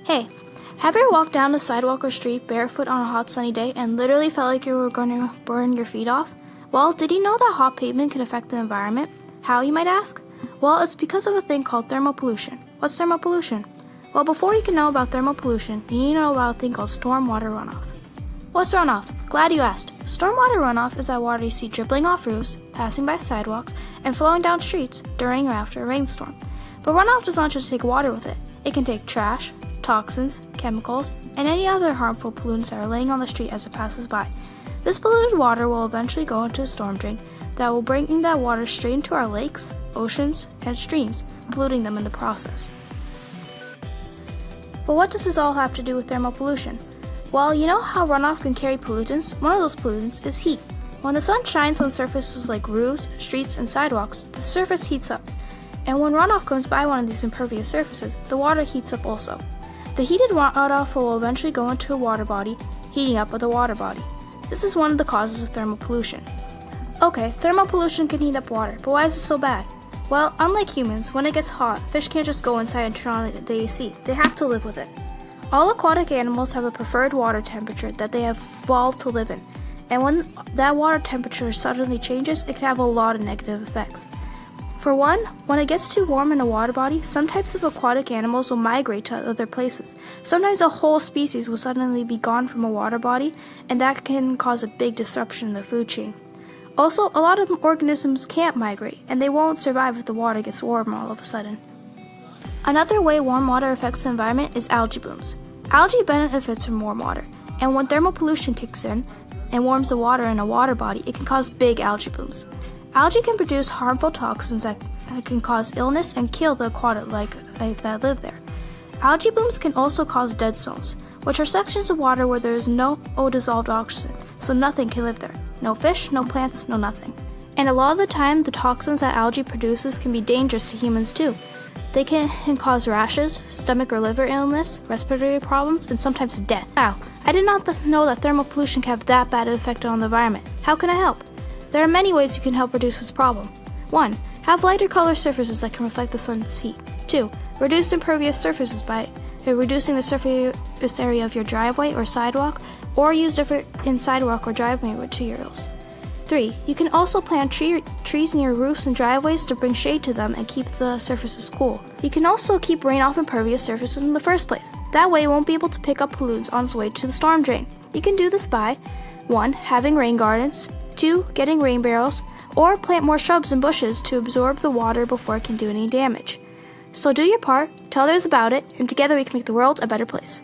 Hey, have you ever walked down a sidewalk or street barefoot on a hot sunny day and literally felt like you were going to burn your feet off? Well, did you know that hot pavement can affect the environment? How, you might ask? Well, it's because of a thing called thermal pollution. What's thermal pollution? Well, before you can know about thermal pollution, you need to know about a thing called stormwater runoff. What's runoff? Glad you asked. Stormwater runoff is that water you see dribbling off roofs, passing by sidewalks, and flowing down streets during or after a rainstorm. But runoff does not just take water with it. It can take trash, toxins, chemicals, and any other harmful pollutants that are laying on the street as it passes by. This polluted water will eventually go into a storm drain that will bring that water straight into our lakes, oceans, and streams, polluting them in the process. But what does this all have to do with thermal pollution? Well, you know how runoff can carry pollutants? One of those pollutants is heat. When the sun shines on surfaces like roofs, streets, and sidewalks, the surface heats up. And when runoff comes by one of these impervious surfaces, the water heats up also. The heated runoff will eventually go into a water body, heating up the water body. This is one of the causes of thermal pollution. Okay, thermal pollution can heat up water, but why is it so bad? Well, unlike humans, when it gets hot, fish can't just go inside and turn on the AC. They have to live with it. All aquatic animals have a preferred water temperature that they have evolved to live in. And when that water temperature suddenly changes, it can have a lot of negative effects. For one, when it gets too warm in a water body, some types of aquatic animals will migrate to other places. Sometimes a whole species will suddenly be gone from a water body, and that can cause a big disruption in the food chain. Also, a lot of organisms can't migrate, and they won't survive if the water gets warm all of a sudden. Another way warm water affects the environment is algae blooms. Algae benefits from warm water, and when thermal pollution kicks in and warms the water in a water body, it can cause big algae blooms. Algae can produce harmful toxins that can cause illness and kill the aquatic life that live there. Algae blooms can also cause dead zones, which are sections of water where there is no dissolved oxygen, so nothing can live there. No fish, no plants, no nothing. And a lot of the time, the toxins that algae produces can be dangerous to humans too. They can cause rashes, stomach or liver illness, respiratory problems, and sometimes death. Wow, I did not know that thermal pollution can have that bad of effect on the environment. How can I help? There are many ways you can help reduce this problem. 1. Have lighter color surfaces that can reflect the sun's heat. 2. Reduce impervious surfaces by reducing the surface area of your driveway or sidewalk, or use different sidewalk or driveway materials. 3. You can also plant trees near roofs and driveways to bring shade to them and keep the surfaces cool. You can also keep rain off impervious surfaces in the first place. That way it won't be able to pick up pollutants on its way to the storm drain. You can do this by 1. Having rain gardens, 2. Getting rain barrels, or plant more shrubs and bushes to absorb the water before it can do any damage. So do your part, tell others about it, and together we can make the world a better place.